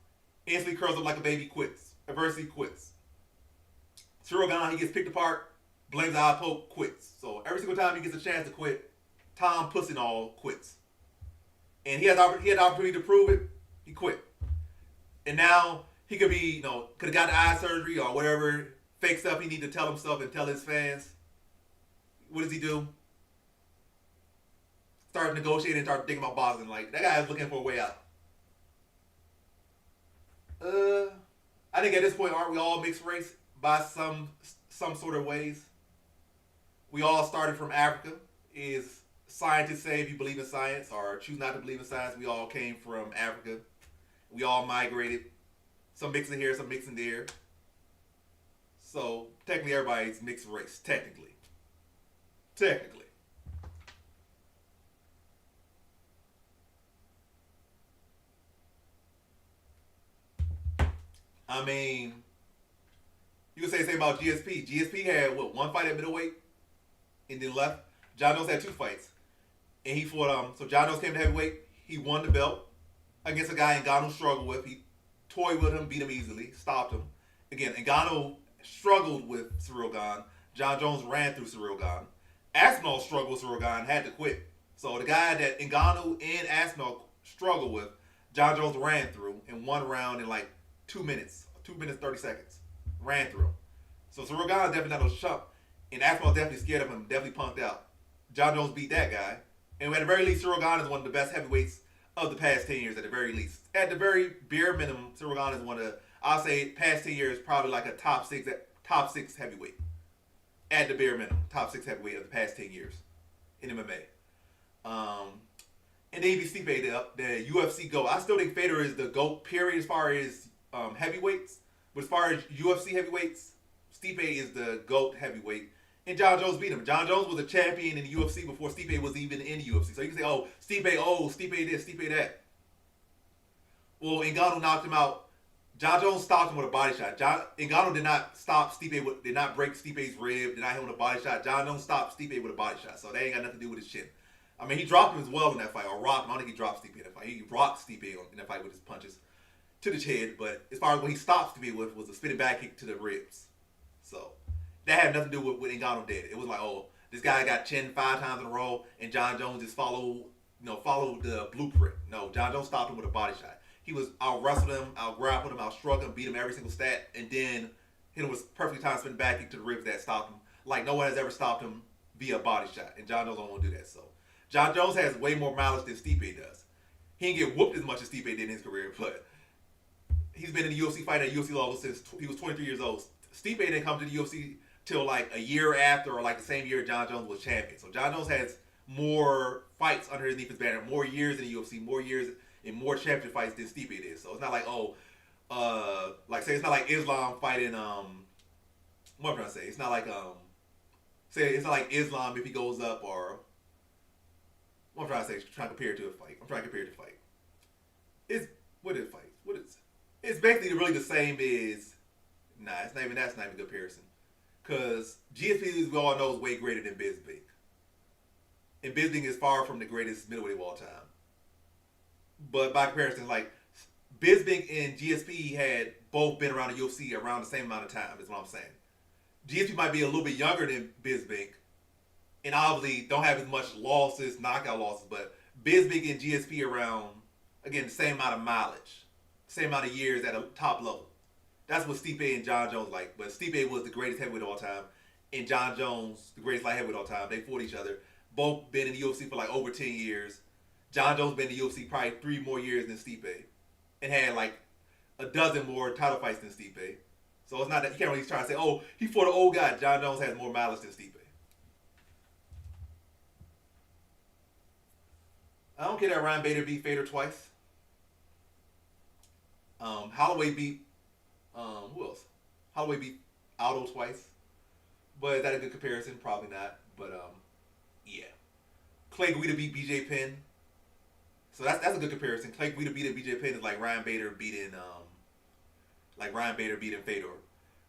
Instantly curls up like a baby, quits. Adversity, quits. Cyril Gane, he gets picked apart. Blames the eye poke, quits. So every single time he gets a chance to quit, Tom Pussinall quits. And he had the opportunity to prove it. He quit. And now he could be, could have got eye surgery or whatever fake stuff he need to tell himself and tell his fans. What does he do? Start negotiating, start thinking about boxing. Like, that guy is looking for a way out. I think at this point, aren't we all mixed race by some sort of ways? We all started from Africa. Is scientists say if you believe in science or choose not to believe in science, we all came from Africa. We all migrated. Some mixing here, some mixing there. So technically everybody's mixed race. Technically. I mean, you could say the same about GSP. GSP had, one fight at middleweight and then left. John Jones had 2 fights. And he fought, so John Jones came to heavyweight. He won the belt against a guy Ngannou struggled with. He toyed with him, beat him easily, stopped him. Again, Ngannou struggled with Cyril Gane. John Jones ran through Cyril Gane. Aspinall struggled with Cyril Gane, had to quit. So the guy that Ngannou and Aspinall struggled with, John Jones ran through in one round in like 2 minutes, 2 minutes, 30 seconds. Ran through him. So Cyril Gane definitely not no chump. And Aspinall definitely scared of him, definitely punked out. John Jones beat that guy. And at the very least, Cyril Gane is one of the best heavyweights of the past 10 years, at the very least. At the very bare minimum, Cyril Gane is one of, I'll say, past 10 years, probably like a top six heavyweight. At the bare minimum, top 6 heavyweight of the past 10 years in MMA. And then you beat Stipe, the UFC GOAT. I still think Fedor is the GOAT, period, as far as heavyweights. But as far as UFC heavyweights, Stipe is the GOAT heavyweight. And John Jones beat him. John Jones was a champion in the UFC before Stipe was even in the UFC. So you can say, Stipe this, Stipe that. Well, Ngannou knocked him out. John Jones stopped him with a body shot. Ngannou did not stop Stipe, did not break Stipe's rib, did not hit him with a body shot. John Jones stopped Stipe with a body shot. So that ain't got nothing to do with his chin. I mean, he dropped him as well in that fight, or rocked him. I don't think he dropped Stipe in that fight. He rocked Stipe in that fight with his punches to the head. But as far as what he stopped Stipe with was a spinning back kick to the ribs. So that had nothing to do with what Ngannou did. It was like, this guy got chinned 5 times in a row, and John Jones just followed the blueprint. No, John Jones stopped him with a body shot. He was out-wrestled him, out-grappled him, out-struck him, beat him every single stat, and then hit him with perfectly timed spin back kick to the ribs that stopped him. Like no one has ever stopped him via body shot, and John Jones don't want to do that. So John Jones has way more malice than Stipe does. He didn't get whooped as much as Stipe did in his career, but he's been in the UFC fighting at UFC level since he was 23 years old. Stipe didn't come to the UFC till like a year after, or like the same year John Jones was champion. So John Jones has more fights underneath his banner, more years in the UFC, more years in more championship fights than Stipe did. So it's not like like say it's not like Islam fighting what am I trying to say? It's not like say it's not like Islam if he goes up, or what I'm trying to say, trying to compare it to a fight. I'm trying to compare it to a fight. What is fight? What is it's basically really the same as that's not even a good comparison. Cause GSP, as we all know, is way greater than Bisping. And Bisping is far from the greatest middleweight of all time. But by comparison, like Bisping and GSP had both been around the UFC around the same amount of time, is what I'm saying. GSP might be a little bit younger than Bisping, and obviously don't have as much losses, knockout losses, but Bisping and GSP around, again, the same amount of mileage, same amount of years at a top level. That's what Stipe and John Jones like. But Stipe was the greatest heavyweight of all time, and John Jones, the greatest light heavyweight of all time. They fought each other. Both been in the UFC for like over 10 years. John Jones been in the UFC probably 3 more years than Stipe, and had like a dozen more title fights than Stipe. So it's not that you can't really try to say, oh, he fought an old guy. John Jones has more mileage than Stipe. I don't care that Ryan Bader beat Fedor twice. Holloway beat who else? Holloway beat Aldo twice. But is that a good comparison? Probably not. But yeah. Clay Guida beat BJ Penn. So that's a good comparison. Clay Guida beating BJ Penn is like Ryan Bader beating Fedor.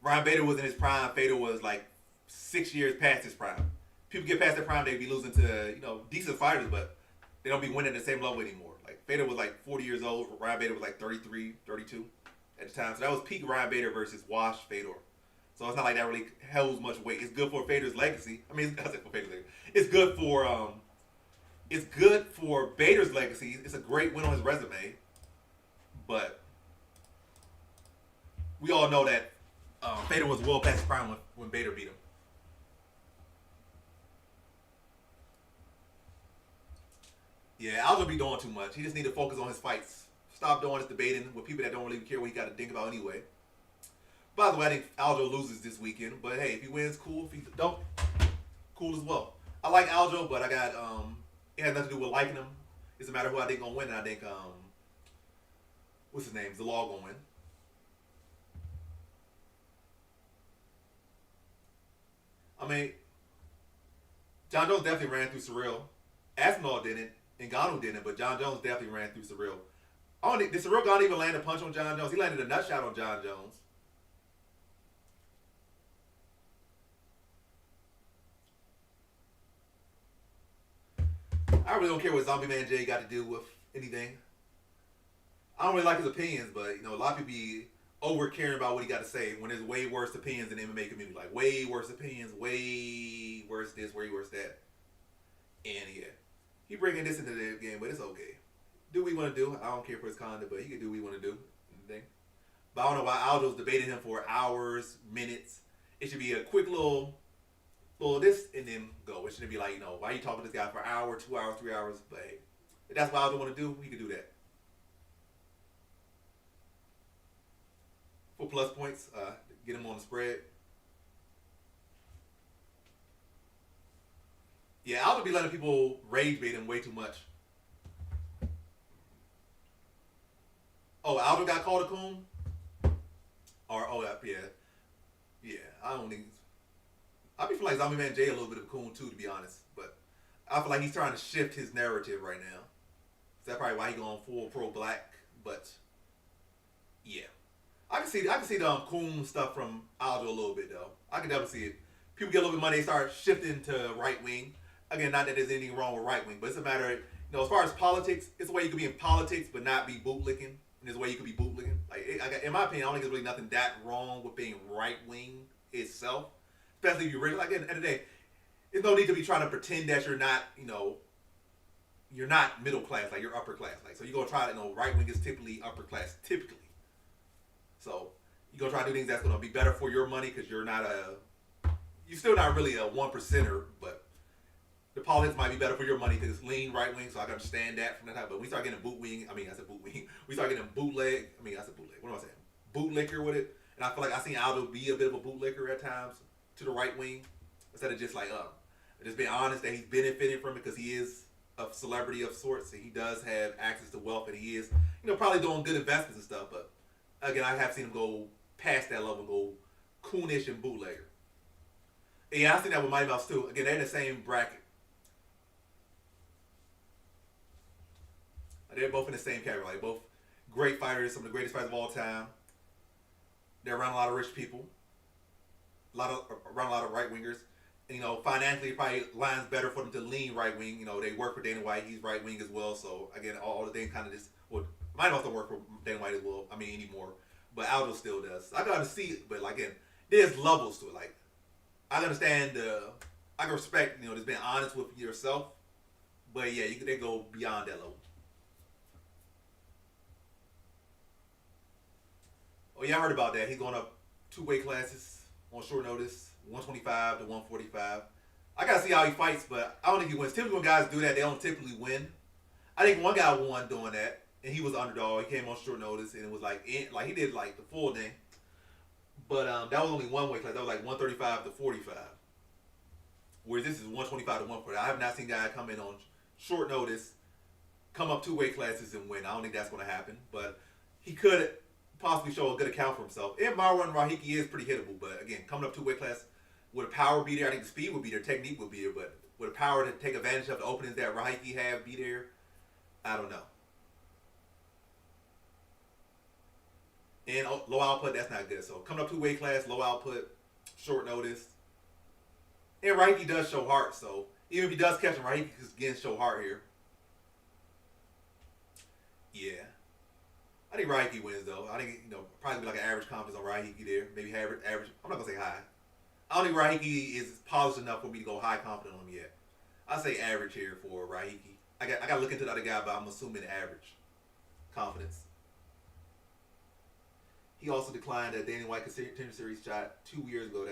Ryan Bader was in his prime. Fedor was like 6 years past his prime. People get past their prime, they'd be losing to decent fighters, but they don't be winning at the same level anymore. Like Fedor was like 40 years old. Ryan Bader was like 33, 32 at the time. So that was peak Ryan Bader versus washed Fedor. So it's not like that really holds much weight. It's good for Fedor's legacy. I mean, I said for Fedor's legacy. It's good for Bader's legacy. It's a great win on his resume. But we all know that Fedor was well past his prime when Bader beat him. Yeah, Aldo be doing too much. He just need to focus on his fights. Stop doing this debating with people that don't really care what he got to think about anyway. By the way, I think Aldo loses this weekend. But hey, if he wins, cool. If he don't, cool as well. I like Aldo, but I got it has nothing to do with liking him. It's a matter of who I think gonna win. And I think what's his name? Zalal gonna win. I mean, John Jones definitely ran through Surreal. Aspinall didn't. Ngannou didn't, but John Jones definitely ran through Surreal. Did Surreal God even land a punch on John Jones? He landed a nut shot on John Jones. I really don't care what Zombie Man Jay got to do with anything. I don't really like his opinions, but a lot of people be over caring about what he got to say when there's way worse opinions in the MMA community. Like way worse opinions, way worse this, way worse that. And yeah, he bringing this into the game, but it's okay. Do what he want to do. I don't care for his conduct, but he can do what he want to do. But I don't know why Aldo's debating him for hours, minutes. It should be a quick little this and then go. It shouldn't be like, why are you talking to this guy for an hour, 2 hours, 3 hours? But hey, if that's what Aldo want to do, he can do that. For plus points, get him on the spread. Yeah, Aldo be letting people rage bait him way too much. Oh, Aldo got called a coon? Yeah, I don't think... I be feeling like Zombie Man Jay a little bit of a coon too, to be honest. But I feel like he's trying to shift his narrative right now. So that's probably why he going full pro-black. But yeah, I can see the coon stuff from Aldo a little bit though. I can definitely see it. People get a little bit of money, they start shifting to right wing. Again, not that there's anything wrong with right wing, but it's a matter of, as far as politics, it's a way you can be in politics but not be bootlicking. And there's a way you can be bootlicking. Like in my opinion, I don't think there's really nothing that wrong with being right wing itself. Especially if you're really, like, at the end of the day, there's no need to be trying to pretend that you're not, you're not middle class, like you're upper class. Like, so you're going to try to, right wing is typically upper class, typically. So you're going to try to do things that's going to be better for your money because you're still not really a 1%er, but the politics might be better for your money because it's lean right wing, so I can understand that from that type. But we start getting bootleg. What am I saying? bootlicker with it. And I feel like I seen Aldo be a bit of a bootlicker at times to the right wing instead of just like just being honest that he's benefiting from it because he is a celebrity of sorts and he does have access to wealth and he is, probably doing good investments and stuff. But again, I have seen him go past that level and go coonish and bootlegger. And yeah, I seen that with Mighty Mouse too. Again, they're in the same bracket. They're both in the same category. Like both great fighters, some of the greatest fighters of all time. They're around a lot of rich people, around a lot of right wingers. And, financially, it probably lines better for them to lean right wing. They work for Dana White; he's right wing as well. So again, all the things kind of just might also work for Dana White as well. Anymore, but Aldo still does. I gotta see it, but again, there's levels to it. Like I understand, I can respect just being honest with yourself, but yeah, they go beyond that level. Oh yeah, I heard about that. He's going up 2 weight classes on short notice, 125 to 145. I gotta see how he fights, but I don't think he wins. Typically when guys do that, they don't typically win. I think one guy won doing that, and he was an underdog. He came on short notice, and it was like he did like the full thing. But that was only one weight class. That was like 135 to 45. Whereas this is 125 to 140. I have not seen a guy come in on short notice, come up 2 weight classes and win. I don't think that's going to happen, but he could possibly show a good account for himself. And Marwan Rahiki is pretty hittable, but again, coming up 2 weight class, would a power be there? I think the speed would be there, technique would be there, but would a power to take advantage of the openings that Rahiki have be there? I don't know. And low output, that's not good. So coming up 2 weight class, low output, short notice. And Rahiki does show heart, so even if he does catch him, Rahiki can again show heart here. Yeah. I think Rahiki wins though. I think probably be like an average confidence on Rahiki there. Maybe average. I'm not gonna say high. I don't think Rahiki is polished enough for me to go high confident on him yet. I say average here for Rahiki. I got to look into the other guy, but I'm assuming average confidence. He also declined a Dana White Contender Series shot 2 years ago.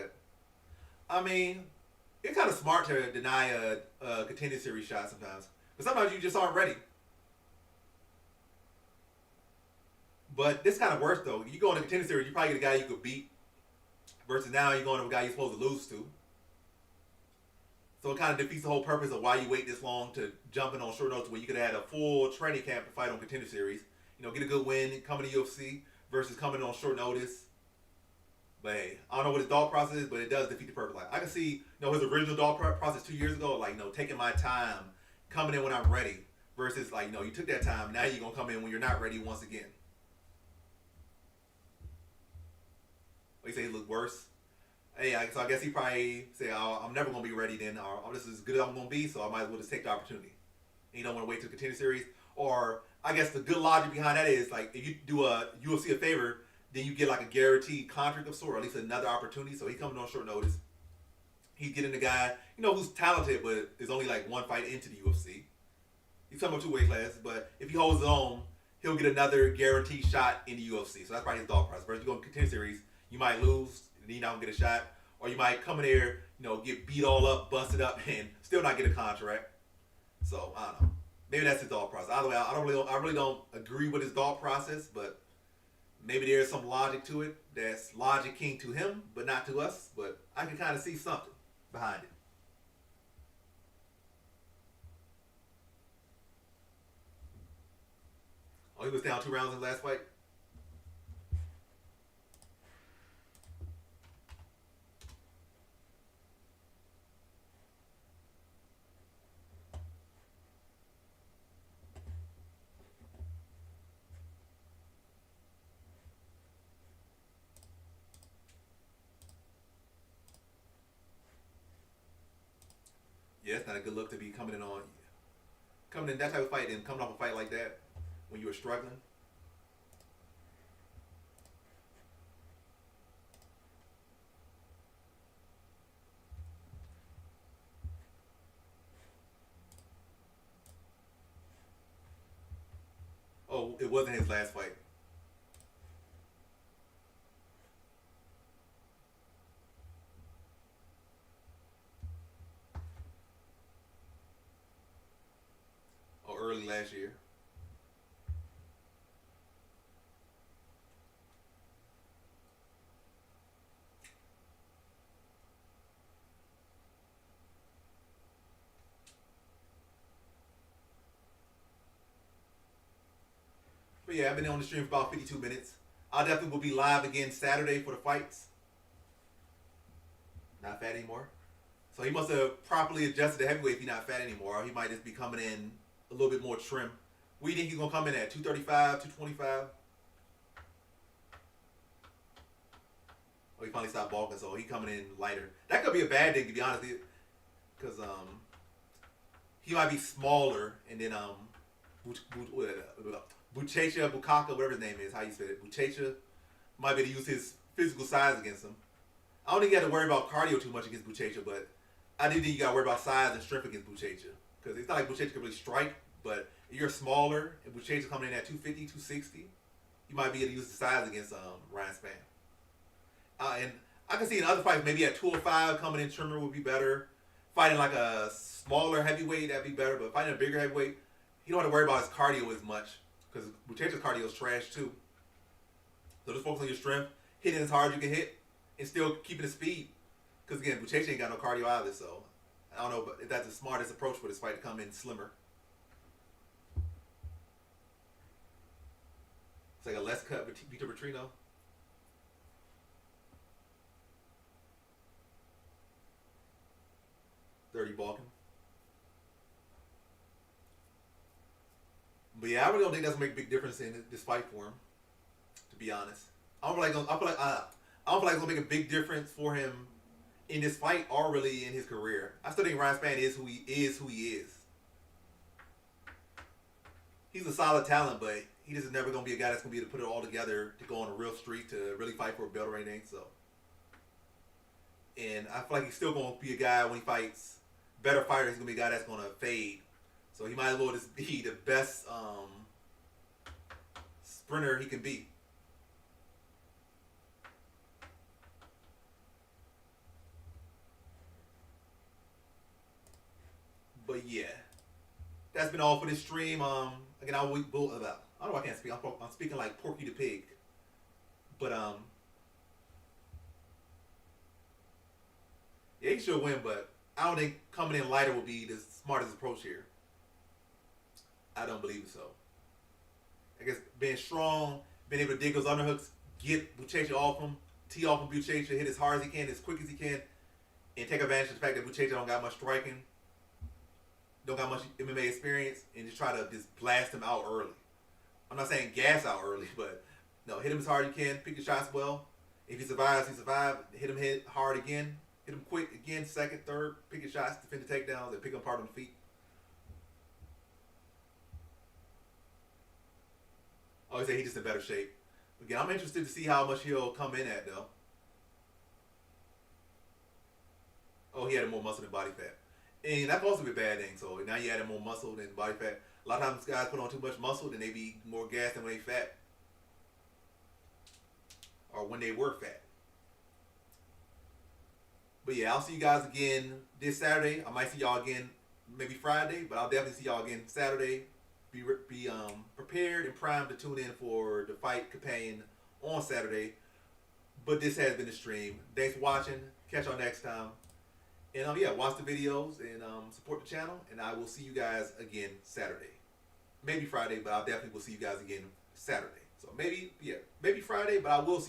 It's kind of smart to deny a Contender Series shot sometimes, but sometimes you just aren't ready. But this kind of worse though. You go in the Contender Series, you probably get a guy you could beat, versus now you're going to a guy you're supposed to lose to. So it kind of defeats the whole purpose of why you wait this long to jump in on short notice when you could have had a full training camp to fight on Contender Series. Get a good win, come to UFC versus coming on short notice. But hey, I don't know what his thought process is, but it does defeat the purpose. Like I can see, his original thought process 2 years ago, taking my time, coming in when I'm ready, versus you took that time, now you're gonna come in when you're not ready once again. He say he looked worse. Hey, so I guess he probably say, I'm never going to be ready then. Or this is as good as I'm going to be, so I might as well just take the opportunity. And you don't want to wait till the Contender Series. Or I guess the good logic behind that is, if you do a UFC a favor, then you get a guaranteed contract of sort, or at least another opportunity. So he's coming on short notice. He's getting the guy, who's talented, but is only one fight into the UFC. He's coming up 2 weight classes, but if he holds his own, he'll get another guaranteed shot in the UFC. So that's probably his thought process. Versus you go to Contender Series, you might lose, and then you're not going to get a shot. Or you might come in there, get beat all up, busted up, and still not get a contract. So, I don't know. Maybe that's his thought process. Either way, I really don't agree with his thought process, but maybe there's some logic to it that's logic king to him, but not to us. But I can kind of see something behind it. Oh, he was down 2 rounds in the last fight? Yeah, it's not a good look to be coming in that type of fight and coming off a fight like that when you were struggling. Oh, it wasn't his last fight. Early last year. yeah, I've been on the stream for about 52 minutes. I definitely will be live again Saturday for the fights. Not fat anymore. So he must have properly adjusted the heavyweight if he's not fat anymore. Or he might just be coming in a little bit more trim. What do you think he's going to come in at? 235, 225? Oh, he finally stopped bulking, so he coming in lighter. That could be a bad thing, to be honest. Because he might be smaller, and then Buchecha, Bukaka, whatever his name is, how you say it, Buchecha might be able to use his physical size against him. I don't think you have to worry about cardio too much against Buchecha, but I do think you got to worry about size and strength against Buchecha. Because it's not like Buchecha can really strike, but if you're smaller and Buchecha coming in at 250, 260, you might be able to use the size against Ryan Spann. And I can see in other fights, maybe at 205 coming in trimmer would be better. Fighting like a smaller heavyweight, that'd be better. But fighting a bigger heavyweight, you don't have to worry about his cardio as much. Because Buchecha's cardio is trash too. So just focus on your strength, hitting as hard as you can hit, and still keeping the speed. Because again, Buchecha ain't got no cardio either, so I don't know but if that's the smartest approach for this fight to come in slimmer. It's like a less cut Vito Petrino. Dirty Balkan. But yeah, I really don't think that's gonna make a big difference in this fight for him. To be honest, I don't feel like it's gonna make a big difference for him in this fight or really in his career. I still think Ryan Spann is who he is. He's a solid talent, but he just is never gonna be a guy that's gonna be able to put it all together to go on a real streak to really fight for a belt or anything. So, and I feel like he's still gonna be a guy when he fights better fighters. He's gonna be a guy that's gonna fade. So he might as well just be the best sprinter he can be. But yeah, that's been all for this stream. Again, I don't know why I can't speak. I'm speaking like Porky the Pig. But yeah, he should win. But I don't think coming in lighter will be the smartest approach here. I don't believe so. I guess being strong, being able to dig those underhooks, get Buchecha off him, tee off him Buchecha, hit as hard as he can, as quick as he can, and take advantage of the fact that Buchecha don't got much striking, don't got much MMA experience, and just try to just blast him out early. I'm not saying gas out early, but no, hit him as hard as you can, pick your shots well. If he survives, he survived. Hit him hard again, hit him quick again, second, third, pick your shots, defend the takedowns, and pick him apart on the feet. I would say he's just in better shape. Again, I'm interested to see how much he'll come in at, though. Oh, he added more muscle than body fat. And that's also a bad thing. So now you added more muscle than body fat. A lot of times guys put on too much muscle, then they be more gassed than when they fat. Or when they were fat. But yeah, I'll see you guys again this Saturday. I might see y'all again maybe Friday, but I'll definitely see y'all again Saturday. Be prepared and primed to tune in for the fight companion on Saturday. But this has been the stream. Thanks for watching. Catch y'all next time. And yeah, watch the videos and support the channel. And I will see you guys again Saturday. Maybe Friday, but I definitely will see you guys again Saturday. So maybe Friday, but I will see you